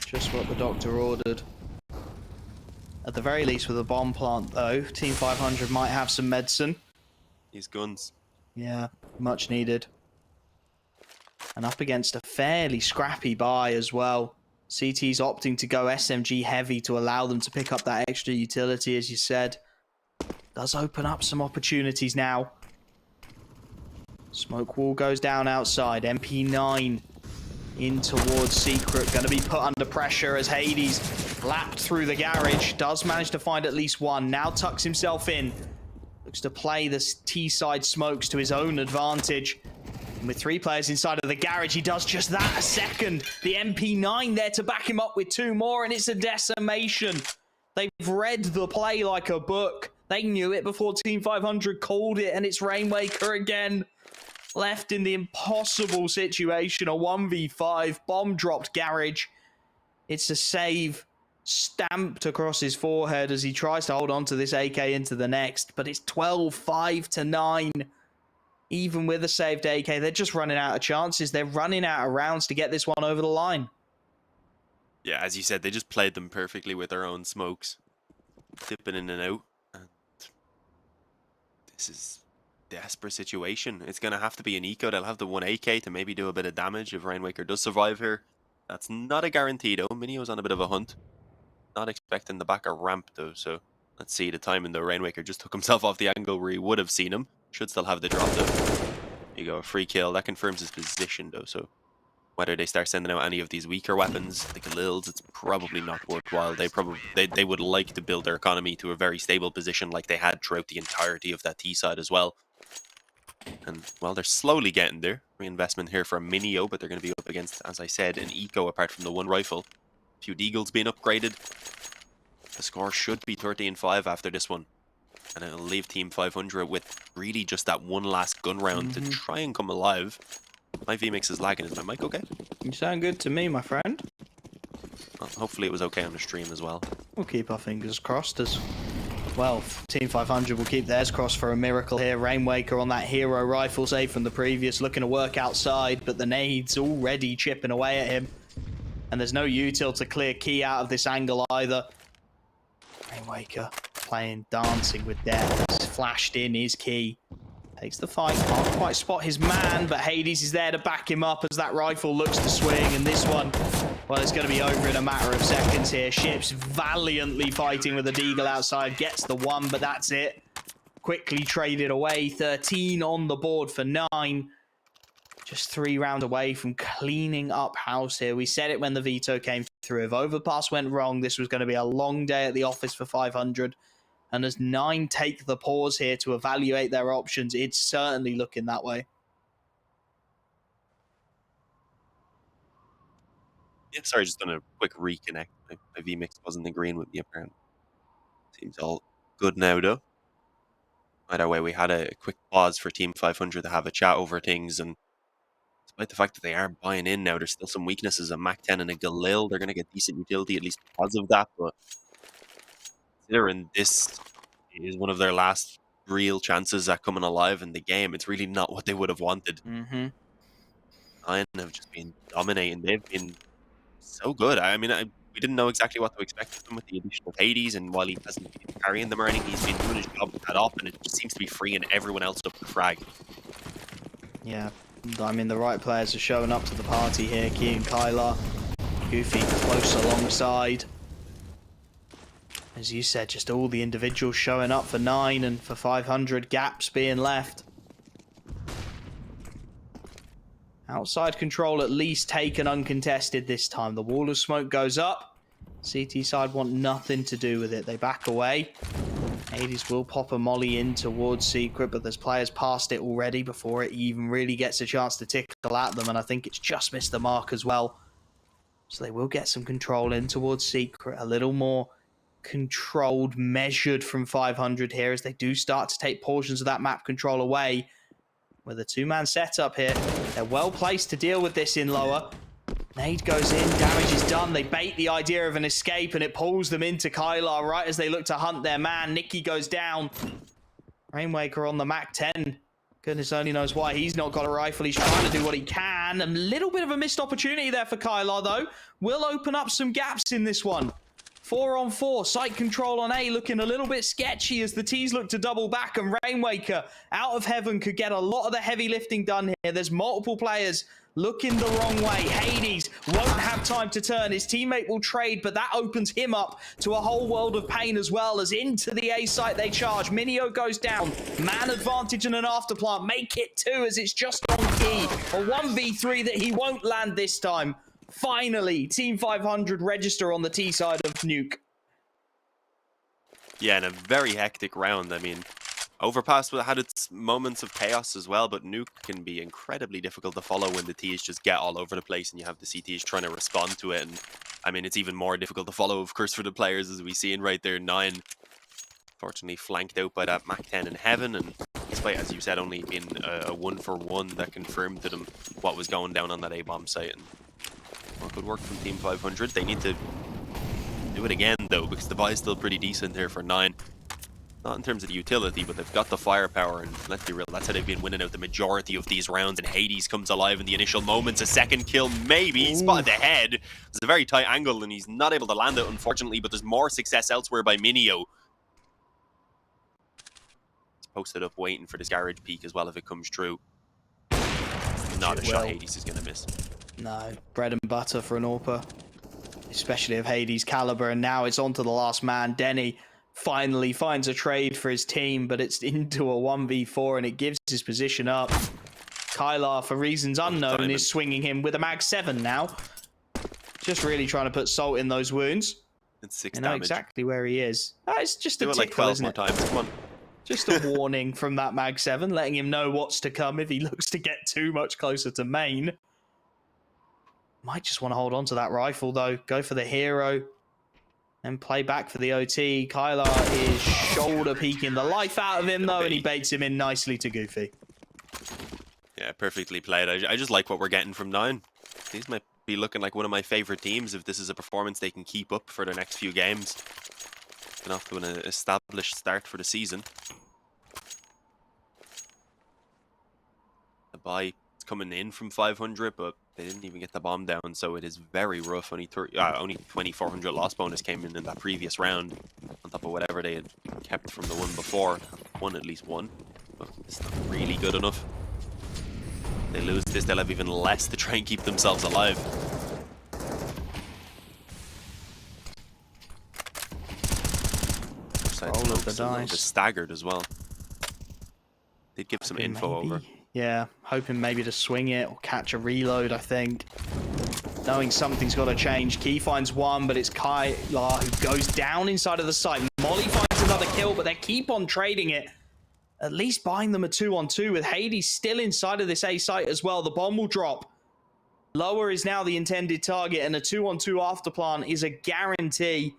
Just what the doctor ordered. At the very least, with a bomb plant, though, Team 500 might have some medicine. These guns. Yeah, much needed. And up against a fairly scrappy buy as well. CT's opting to go SMG heavy to allow them to pick up that extra utility, as you said. Does open up some opportunities now. Smoke wall goes down outside. MP9 in towards Secret. Going to be put under pressure as KEiiii's lapped through the garage. Does manage to find at least one. Now tucks himself in. Looks to play this T-side smokes to his own advantage. And with 3 players inside of the garage, he does just that. A second. The MP9 there to back him up with 2 more, and it's a decimation. They've read the play like a book. They knew it before Team 500 called it, and it's Rainwaker again. Left in the impossible situation. A 1v5. Bomb dropped garage. It's a save stamped across his forehead as he tries to hold on to this AK into the next, but it's 12-5 to 9. Even with a saved AK, they're just running out of chances. They're running out of rounds to get this one over the line. Yeah, as you said, they just played them perfectly with their own smokes. Dipping in and out. And this is a desperate situation. It's going to have to be an eco. They'll have the 1 AK to maybe do a bit of damage if Rainwaker does survive here. That's not a guarantee, though. Minio's on a bit of a hunt. Not expecting the backer ramp, though, so let's see the timing, though. Rainwaker just took himself off the angle where he would have seen him. Should still have the drop, though. There you go, a free kill. That confirms his position, though, so whether they start sending out any of these weaker weapons, the Galils, it's probably not worthwhile. They would like to build their economy to a very stable position like they had throughout the entirety of that T side as well. And, well, they're slowly getting there. Reinvestment here for Minio, but they're going to be up against, as I said, an eco apart from the 1 rifle. A few Deagles being upgraded. The score should be 13-5 after this one. And it'll leave Team 500 with really just that one last gun round to try and come alive. My VMix is lagging. Is my mic okay? You sound good to me, my friend. Well, hopefully it was okay on the stream as well. We'll keep our fingers crossed as well. Team 500 will keep theirs crossed for a miracle here. Rainwaker on that hero rifle save from the previous, looking to work outside, but the nades already chipping away at him. And there's no util to clear KEiiiii out of this angle either. Rainwaker playing dancing with death. He's flashed in his KEiiiii. Takes the fight. Can't quite spot his man, but KEiiii's is there to back him up as that rifle looks to swing. And this one, well, it's going to be over in a matter of seconds here. Ships valiantly fighting with a Deagle outside. Gets the 1, but that's it. Quickly traded away. 13 on the board for 9. Just 3 rounds away from cleaning up house here. We said it when the veto came through. If Overpass went wrong, this was going to be a long day at the office for 500. And as 9 take the pause here to evaluate their options, it's certainly looking that way. Yeah, sorry, just done a quick reconnect. My VMix wasn't agreeing with me, apparently. Seems all good now, though. Either way, we had a quick pause for Team 500 to have a chat over things, and despite the fact that they are buying in now, there's still some weaknesses. A Mac 10 and a Galil, they're going to get decent utility, at least because of that, but considering this is one of their last real chances at coming alive in the game. It's really not what they would have wanted. Mm-hmm. Nine have just been dominating. They've been so good. I mean, we didn't know exactly what to expect of him with the addition of Hades, and while he hasn't been carrying them or anything, he's been doing his job with that op, and it just seems to be freeing everyone else up to frag. Yeah, I mean, the right players are showing up to the party here. KEiiiii and KEiiiii. Goofy close alongside. As you said, just all the individuals showing up for 9 and for 500 gaps being left. Outside control at least taken uncontested this time. The wall of smoke goes up. CT side want nothing to do with it. They back away. Hades will pop a molly in towards Secret, but there's players past it already before it even really gets a chance to tickle at them, and I think it's just missed the mark as well. So they will get some control in towards Secret. A little more controlled, measured from 500 here as they do start to take portions of that map control away. With a two-man setup here, they're well placed to deal with this in lower. Nade goes in, damage is done. They bait the idea of an escape and it pulls them into KEiiiii right as they look to hunt their man. Nicky goes down. Rainmaker on the Mac 10. Goodness only knows why he's not got a rifle. He's trying to do what he can. A little bit of a missed opportunity there for KEiiiii though. Will open up some gaps in this one. 4-on-4, site control on A looking a little bit sketchy as the T's look to double back, and Rainmaker out of heaven could get a lot of the heavy lifting done here. There's multiple players looking the wrong way. Hades won't have time to turn. His teammate will trade, but that opens him up to a whole world of pain as well, as into the A site they charge. Minio goes down. Man advantage and an afterplant. Make it 2 as it's just on Key. A 1v3 that he won't land this time. Finally, Team 500 register on the T side of Nuke. Yeah, and a very hectic round. I mean, Overpass had its moments of chaos as well, but Nuke can be incredibly difficult to follow when the T's just get all over the place and you have the CTs trying to respond to it. And I mean, it's even more difficult to follow, of course, for the players, as we see in right there. 9, fortunately, flanked out by that Mac 10 in heaven, and despite, as you said, only being a 1-for-1 that confirmed to them what was going down on that A-bomb site. And well, good work from Team 500. They need to do it again, though, because the buy is still pretty decent here for 9. Not in terms of the utility, but they've got the firepower, and let's be real, that's how they've been winning out the majority of these rounds. And Hades comes alive in the initial moments. A second kill, maybe. He's spotted the head. It's a very tight angle, and he's not able to land it, unfortunately, but there's more success elsewhere by Minio. He's posted up waiting for this garage peek as well if it comes true. Not a shot Hades is going to miss. No, bread and butter for an AWPer, especially of Hades' caliber. And now it's on to the last man. Denny finally finds a trade for his team, but it's into a 1v4 and it gives his position up. KEiiiii, for reasons unknown, is swinging him with a mag 7 now. Just really trying to put salt in those wounds. It's 6 you know damage. Exactly where he is. It's just a tickle, like 12 isn't more it? times. Come on. Just a warning from that mag 7, letting him know what's to come if he looks to get too much closer to main. Might just want to hold on to that rifle, though. Go for the hero and play back for the OT. KEiiiii is shoulder peeking the life out of him, though, and he baits him in nicely to Goofy. Yeah, perfectly played. I just like what we're getting from 9. These might be looking like one of my favorite teams if this is a performance they can keep up for their next few games. Been off to an established start for the season. The buy is coming in from 500, but they didn't even get the bomb down, so it is very rough. Only 2,400 loss bonus came in that previous round, on top of whatever they had kept from the one before. Won at least one, but it's not really good enough. If they lose this, they'll have even less to try and keep themselves alive. Roll of the dice. Staggered as well. Did give some info over. Yeah, hoping maybe to swing it or catch a reload, I think. Knowing something's got to change. Key finds one, but it's KEiiiii who goes down inside of the site. Molly finds another kill, but they keep on trading it. At least buying them a 2-on-2 with Hades still inside of this A site as well. The bomb will drop. Lower is now the intended target, and a 2-on-2 afterplant is a guarantee.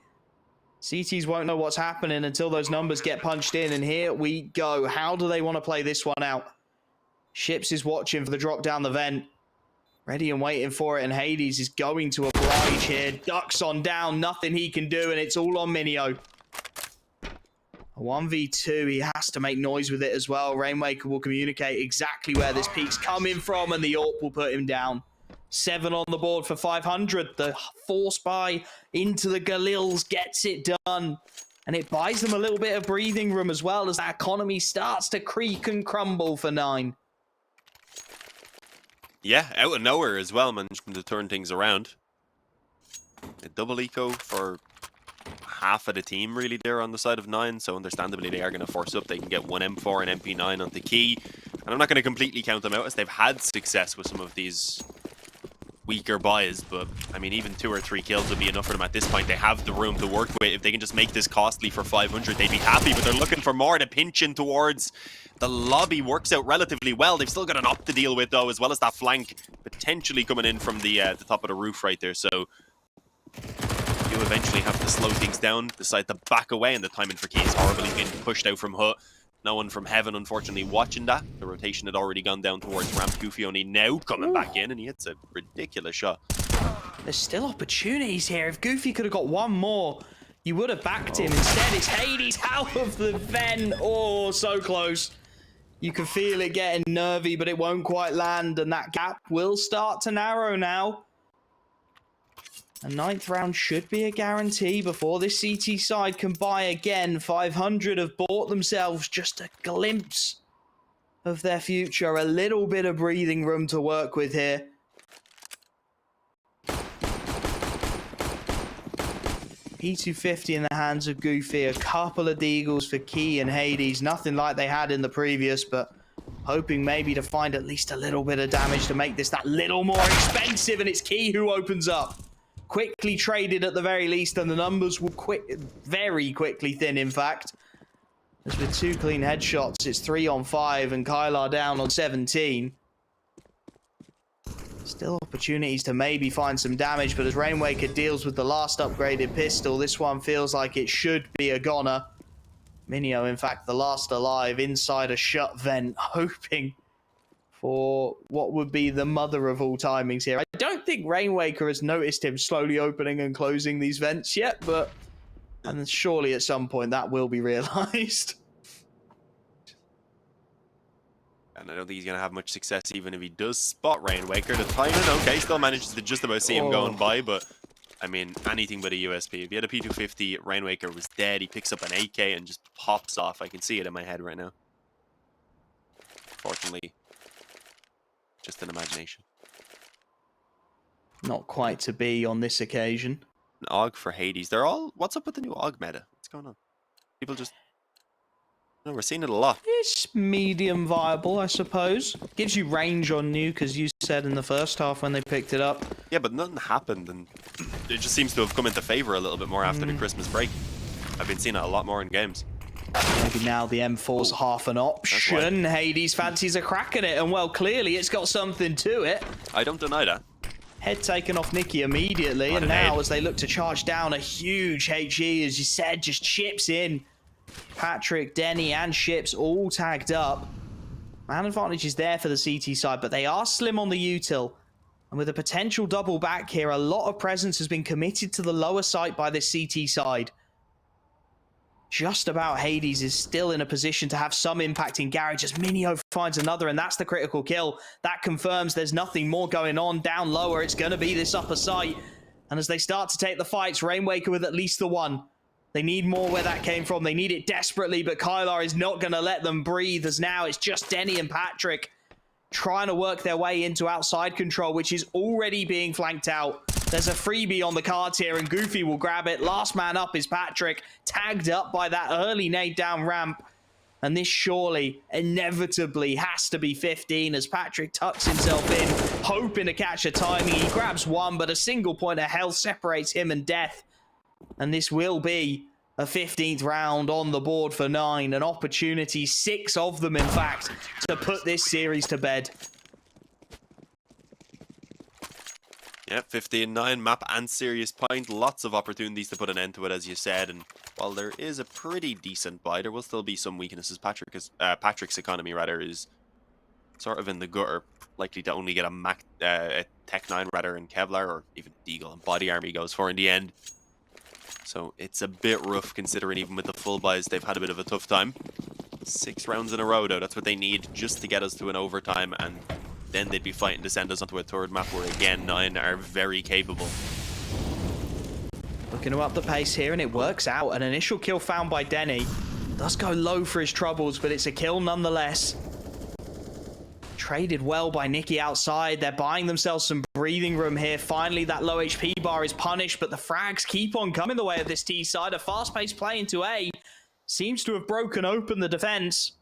CTs won't know what's happening until those numbers get punched in, and here we go. How do they want to play this one out? Ships is watching for the drop down the vent. Ready and waiting for it, and Hades is going to oblige here. Ducks on down, nothing he can do, and it's all on Minio. 1v2, he has to make noise with it as well. Rainmaker will communicate exactly where this peak's coming from, and the AWP will put him down. 7 on the board for 500. The force buy into the Galils gets it done. And it buys them a little bit of breathing room as well as that economy starts to creak and crumble for 9. Yeah, out of nowhere as well, managing to turn things around. A double eco for half of the team really there on the side of 9, so understandably they are going to force up. They can get one M4 and MP9 onto KEiiiii, and I'm not going to completely count them out as they've had success with some of these weaker buys, but I mean even 2 or 3 kills would be enough for them at this point. They have the room to work with. If they can just make this costly for 500, they'd be happy, but they're looking for more. The pinch in towards the lobby works out relatively well. They've still got an op to deal with though, as well as that flank potentially coming in from the top of the roof right there, so you eventually have to slow things down, decide to back away, and the timing for KEiiiii is horrible. He's getting pushed out from Hut. No one from Heaven, unfortunately, watching that. The rotation had already gone down towards Ramp. Goofy only now coming back in, and he hits a ridiculous shot. There's still opportunities here. If Goofy could have got one more, you would have backed him. Instead, it's KEiiiii out of the vent. Oh, so close. You can feel it getting nervy, but it won't quite land, and that gap will start to narrow now. A 9th round should be a guarantee before this CT side can buy again. 500 have bought themselves just a glimpse of their future. A little bit of breathing room to work with here. P250 in the hands of Goofy. A couple of deagles for KEiiiii and Hades. Nothing like they had in the previous, but hoping maybe to find at least a little bit of damage to make this that little more expensive. And it's KEiiiii who opens up. Quickly traded at the very least, and the numbers will very quickly thin, in fact. As with 2 clean headshots, it's 3 on 5, and KEiiiii down on 17. Still opportunities to maybe find some damage, but as Rainmaker deals with the last upgraded pistol, this one feels like it should be a goner. Minio, in fact, the last alive inside a shut vent, hoping for what would be the mother of all timings here. I don't think Rainmaker has noticed him slowly opening and closing these vents yet, but and surely at some point that will be realized. And I don't think he's going to have much success even if he does spot Rainmaker. The timing, okay, still manages to just about see him going by, but I mean, anything but a USP. If he had a P250, Rainmaker was dead. He picks up an AK and just pops off. I can see it in my head right now. Fortunately, just an imagination. Not quite to be on this occasion. An AUG for Hades. They're all... What's up with the new AUG meta? What's going on? People just... No, we're seeing it a lot. It's medium viable, I suppose. Gives you range on Nuke, as you said in the first half when they picked it up. Yeah, but nothing happened, and it just seems to have come into favor a little bit more after the Christmas break. I've been seeing it a lot more in games. Maybe now the M4's half an option. Hades fancies a crack at it, and well, clearly it's got something to it. I don't deny that. Head taken off Nicky immediately, and now as they look to charge down, a huge HE, as you said, just chips in. Patrick, Denny, and Ships all tagged up. Man advantage is there for the CT side, but they are slim on the util. And with a potential double back here, a lot of presence has been committed to the lower site by this CT side. Just about Hades is still in a position to have some impact in garage as Minio finds another, and that's the critical kill. That confirms there's nothing more going on down lower. It's going to be this upper site. And as they start to take the fights, Rainmaker with at least the one. They need more where that came from. They need it desperately, but KEiiiii is not going to let them breathe, as now it's just Denny and Patrick trying to work their way into outside control, which is already being flanked out. There's a freebie on the cards here, and Goofy will grab it. Last man up is Patrick, tagged up by that early nade down ramp. And this surely, inevitably, has to be 15 as Patrick tucks himself in, hoping to catch a timing. He grabs one, but a single point of health separates him and Death. And this will be a 15th round on the board for 9. An opportunity, 6 of them, in fact, to put this series to bed. Yeah, 15-9, map and serious point. Lots of opportunities to put an end to it, as you said. And while there is a pretty decent buy, there will still be some weaknesses. Patrick's economy, rather, is sort of in the gutter. Likely to only get a Tech 9, rather, in Kevlar, or even Deagle and Body Army goes for in the end. So it's a bit rough considering even with the full buys, they've had a bit of a tough time. 6 rounds in a row, though. That's what they need just to get us to an overtime, and then they'd be fighting to send us onto a third map where, again, 9 are very capable. Looking to up the pace here, and it works out. An initial kill found by Denny. Does go low for his troubles, but it's a kill nonetheless. Traded well by Nicky outside. They're buying themselves some breathing room here. Finally, that low HP bar is punished, but the frags keep on coming the way of this T side. A fast-paced play into A seems to have broken open the defense.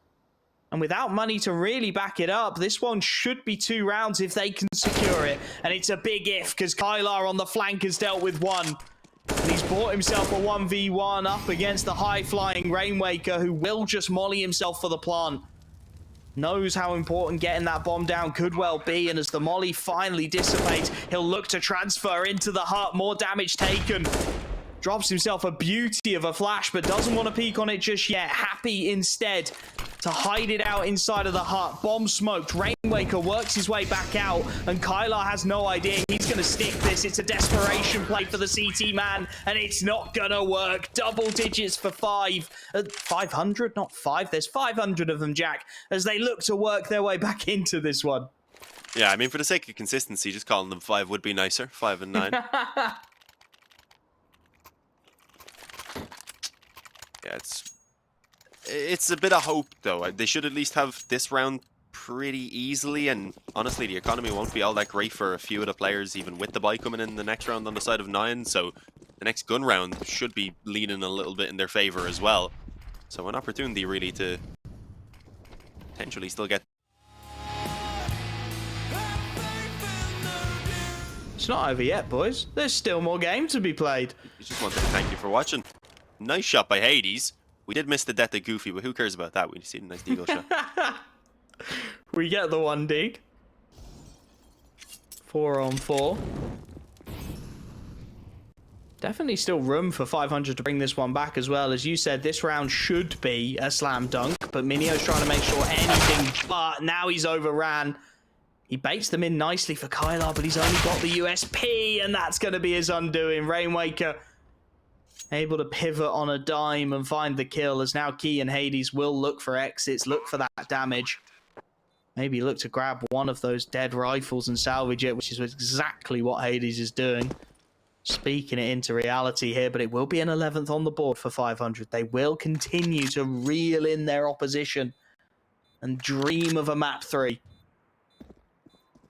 And without money to really back it up, this one should be 2 rounds if they can secure it. And it's a big if, because KEiiiii on the flank has dealt with 1. And he's bought himself a 1v1 up against the high-flying Rainwaker, who will just molly himself for the plant. Knows how important getting that bomb down could well be, and as the molly finally dissipates, he'll look to transfer into the hut. More damage taken. Drops himself a beauty of a flash, but doesn't want to peek on it just yet. Happy instead to hide it out inside of the hut. Bomb smoked. Rainwaker works his way back out, and KEiiiii has no idea he's going to stick this. It's a desperation play for the CT man, and it's not going to work. Double digits for 5. 500? Not 5. There's 500 of them, Jack, as they look to work their way back into this one. Yeah, I mean, for the sake of consistency, just calling them 5 would be nicer. 5 and 9. Yeah, it's a bit of hope, though. They should at least have this round pretty easily, and honestly, the economy won't be all that great for a few of the players, even with the buy coming in the next round on the side of 9, so the next gun round should be leaning a little bit in their favor as well. So an opportunity, really, to potentially still get... It's not over yet, boys. There's still more game to be played. I just wanted to thank you for watching. Nice shot by KEiiiii. We did miss the death of Goofy, but who cares about that? We see a nice deagle shot. We get the 1 dig. 4 on 4. Definitely still room for 500 to bring this one back as well. As you said, this round should be a slam dunk, but Minio's trying to make sure anything but. Now he's overran. He baits them in nicely for KEiiiii, but he's only got the USP, and that's going to be his undoing. Rainwaker able to pivot on a dime and find the kill, as now KEiiiii and Hades will look for exits, look for that damage. Maybe look to grab one of those dead rifles and salvage it, which is exactly what Hades is doing. Speaking it into reality here, but it will be an 11th on the board for 500. They will continue to reel in their opposition and dream of a map 3.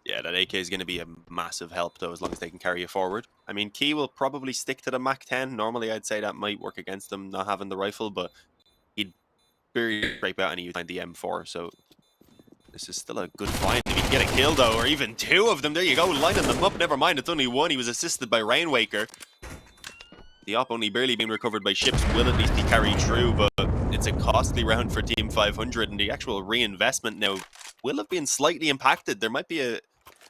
Yeah, that AK is going to be a massive help, though, as long as they can carry it forward. I mean, KEiiiii will probably stick to the Mac 10. Normally, I'd say that might work against them not having the rifle, but he'd barely scrape out and he'd find the M4, so this is still a good find. If he can get a kill, though, or even 2 of them, there you go, lining them up. Never mind, it's only 1. He was assisted by Rainwaker. The op only barely being recovered by ships will at least be carried through, but it's a costly round for Team 500, and the actual reinvestment now will have been slightly impacted. There might be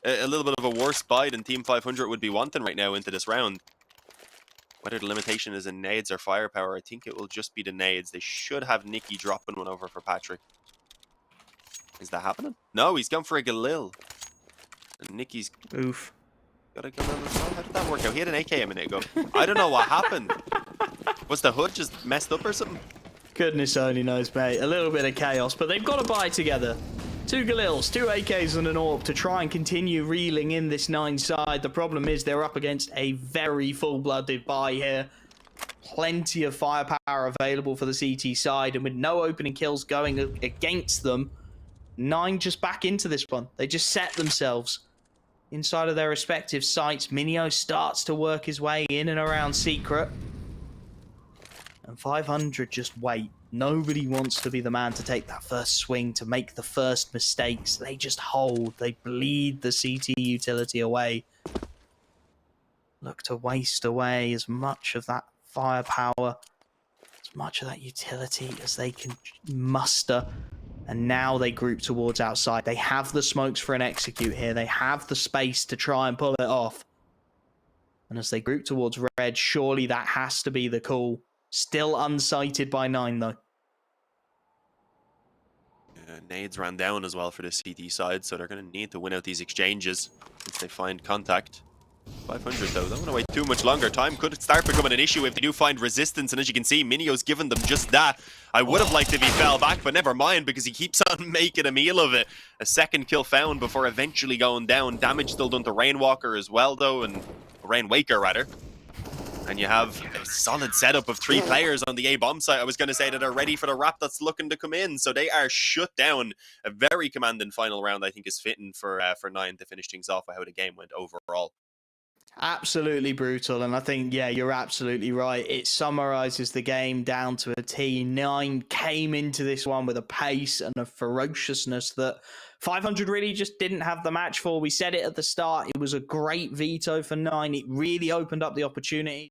a little bit of a worse buy than Team 500 would be wanting right now into this round. Whether the limitation is in nades or firepower, I think it will just be the nades. They should have Nicky dropping one over for Patrick. Is that happening? No, he's gone for a Galil. And Nicky's Oof. got a Galil as well. How did that work out? He had an AK a minute ago. I don't know what happened. Was the hood just messed up or something? Goodness only knows, mate. A little bit of chaos, but they've got to buy together. 2 Galils, 2 AKs and an AWP to try and continue reeling in this 9 side. The problem is they're up against a very full-blooded buy here. Plenty of firepower available for the CT side, and with no opening kills going against them, 9 just back into this one. They just set themselves inside of their respective sites. Minio starts to work his way in and around Secret. And 500 just wait. Nobody wants to be the man to take that first swing, to make the first mistakes. They just hold. They bleed the CT utility away. Look to waste away as much of that firepower, as much of that utility as they can muster. And now they group towards outside. They have the smokes for an execute here. They have the space to try and pull it off. And as they group towards red, surely that has to be the call. Still unsighted by 9, though. Nades ran down as well for the CT side, so they're going to need to win out these exchanges once they find contact. 500 though, don't want to wait too much longer. Time could start becoming an issue if they do find resistance, and as you can see, Minio's given them just that. I would have liked if he fell back, but never mind, because he keeps on making a meal of it. A second kill found before eventually going down. Damage still done to Rainwalker as well though, and Rainwaker rather. And you have a solid setup of 3 players on the A bomb site. I was going to say that are ready for the wrap that's looking to come in. So they are shut down. A very commanding final round, I think, is fitting for 9 to finish things off with how the game went overall. Absolutely brutal, and I think, yeah, you're absolutely right. It summarizes the game down to a T. 9 came into this one with a pace and a ferociousness that 500 really just didn't have the match for. We said it at the start, it was a great veto for 9. It really opened up the opportunity.